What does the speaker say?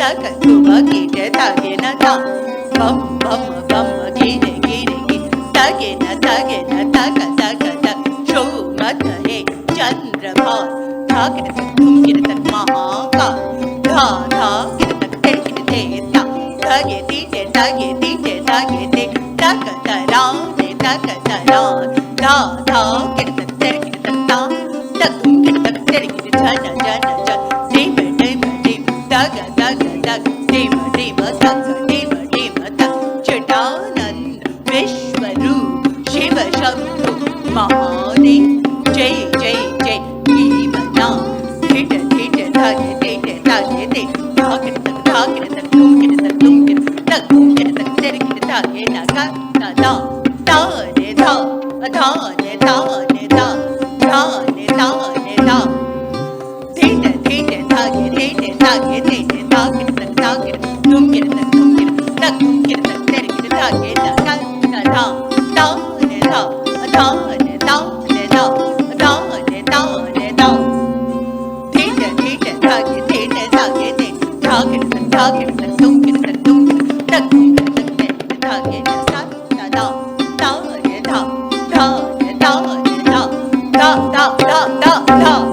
taka tuba gide tage na ta bam bam bam gide gide gide tage na taka taka tak show mata he chandra bhar tage na tum gide tak mahaka dha dha gide tak te gide te ta tage ti te tage ti te tage te taka tara te taka tara dha dha gide tak te gide tak ta tak tum gide tak te gide jana jana jana dima dima dima daga daga daga dima dima daga dima dima daga Jadananda Vishwaroop Shiva Shambhu Mahadev Jai Jai Jai Deevana Thita Thita Thage Thita Thage Thita Thage Thage Thage Tumkira Tumkira Tumkira Tumkira Thage Naga Tada Da Ne Da Da Ne Da Ne Da Da Ne Da Ne Da Theta theta thage theta thage theta thage thage tumkira tumkira tak tumkira tak terkira thage naga da da ne da da ne da ne da da ne da ne da theta theta thage theta thage theta thage tumkira tumkira tak tumkira tak terkira thage naga da da ne da da ne da ne da da da da da